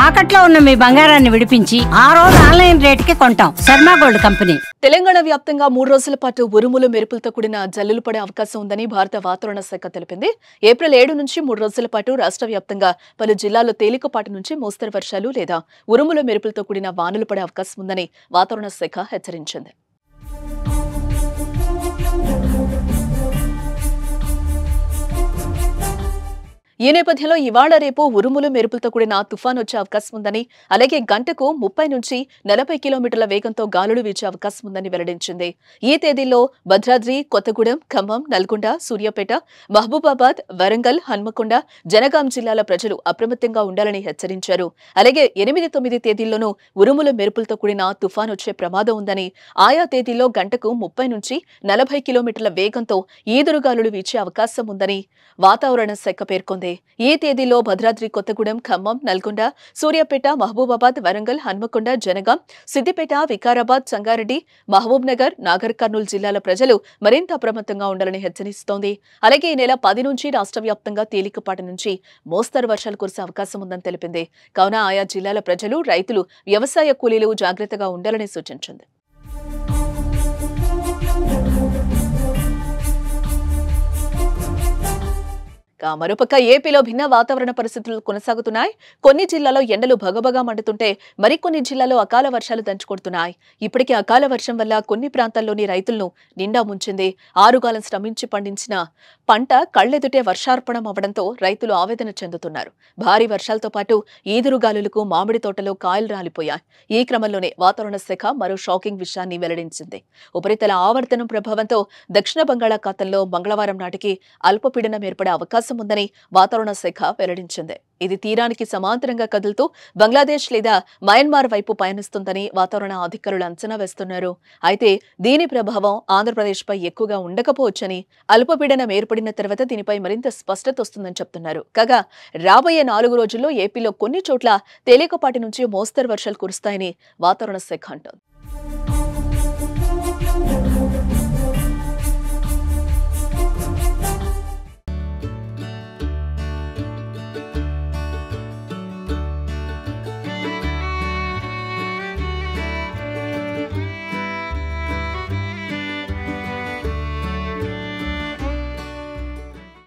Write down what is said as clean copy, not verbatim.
తాకట్లో ఉన్న మీ బంగారాన్ని విడిపించి ఆ రోజు ఆన్లైన్ రేటుకి కొంటాం. Sharma gold company. తెలంగాణ వ్యాప్తంగా 3 రోజుల పాటు ఉరుములు మెరుపులతో కూడిన జల్లులు పడే అవకాశం ఉందని భారత వాతావరణ శాఖ తెలిపింది. ఏప్రిల్ 7 నుంచి 3 రోజుల పాటు రాష్ట్ర వ్యాప్తంగా పలు జిల్లాల్లో తేలికపాటి నుంచి మోస్తరు వర్షాలు లేదా ఉరుములు మెరుపులతో కూడిన వానలు పడే అవకాశం ఉందని వాతావరణ శాఖ హెచ్చరించింది. ఈ నేపథ్యంలో ఇవాళ రేపు ఉరుములు మెరుపులతో కూడిన తుఫాను వచ్చే అవకాశం ఉందని, అలాగే గంటకు 30 నుంచి 40 కిలోమీటర్ల వేగంతో గాలులు వీచే అవకాశం ఉందని వెల్లడించింది. ఈ తేదీల్లో భద్రాద్రి, కొత్తగూడెం, ఖమ్మం, నల్గొండ, సూర్యాపేట, మహబూబాబాద్, వరంగల్, హన్మకొండ, జనగాం జిల్లాల ప్రజలు అప్రమత్తంగా ఉండాలని హెచ్చరించారు. అలాగే 8, 9 తేదీల్లోనూ ఉరుములు మెరుపులతో కూడిన తుఫాను వచ్చే ప్రమాదం ఉందని, ఆయా తేదీల్లో గంటకు 30 నుంచి 40 కిలోమీటర్ల వేగంతో ఈదురుగాలులు వీచే అవకాశం ఉందని వాతావరణ శాఖ పేర్కొంది. ఈ తేదీలో భద్రాద్రి, కొత్తగూడెం, ఖమ్మం, నల్గొండ, సూర్యాపేట, మహబూబాబాద్, వరంగల్, హన్మకొండ, జనగాం, సిద్దిపేట, వికారాబాద్, సంగారెడ్డి, మహబూబ్ నగర్, నాగర్ కర్నూలు జిల్లాల ప్రజలు మరింత అప్రమత్తంగా ఉండాలని హెచ్చరిస్తోంది. అలాగే ఈ నెల 10 నుంచి రాష్ట్ర వ్యాప్తంగా తేలికపాటి నుంచి మోస్తరు వర్షాలు కురిసే అవకాశం ఉందని తెలిపింది. కావున ఆయా జిల్లాల ప్రజలు, రైతులు, వ్యవసాయ కూలీలు జాగ్రత్తగా ఉండాలని సూచించింది. మరోపక్క ఏపీలో భిన్న వాతావరణ పరిస్థితులు కొనసాగుతున్నాయి. కొన్ని జిల్లాలో ఎండలు భగభగా మండుతుంటే మరికొన్ని జిల్లాలో అకాల వర్షాలు దంచుకొడుతున్నాయి. ఇప్పటికే అకాల వర్షం వల్ల కొన్ని ప్రాంతాల్లోని రైతులను నిండా ముంచింది. ఆరుగాలం శ్రమించి పండించిన పంట కళ్లెదుటే వర్షార్పణం అవడంతో రైతులు ఆవేదన చెందుతున్నారు. భారీ వర్షాలతో పాటు ఈదురుగాలులకు మామిడి తోటలో కాయలు రాలిపోయాయి. ఈ క్రమంలోనే వాతావరణ శాఖ మరో షాకింగ్ విషయాన్ని వెల్లడించింది. ఉపరితల ఆవర్తనం ప్రభావంతో దక్షిణ బంగాళాఖాతంలో మంగళవారం నాటికి అల్పపీడనం ఏర్పడే అవకాశం ఉందని వాతావరణ శాఖ వెల్లడించింది. ఇది తీరానికి సమాంతరంగా కదులుతూ బంగ్లాదేశ్ లేదా మయన్మార్ వైపు పయనిస్తుందని వాతావరణ అధికారులు అంచనా వేస్తున్నారు. అయితే దీని ప్రభావం ఆంధ్రప్రదేశ్పై ఎక్కువగా ఉండకపోవచ్చని, అల్పపీడనం ఏర్పడిన తర్వాత దీనిపై మరింత స్పష్టత వస్తుందని చెప్తున్నారు. కాగా రాబోయే 4 రోజుల్లో ఏపీలో కొన్ని చోట్ల తేలికపాటి నుంచి మోస్తరు వర్షాలు కురుస్తాయని వాతావరణ శాఖ అంటోంది.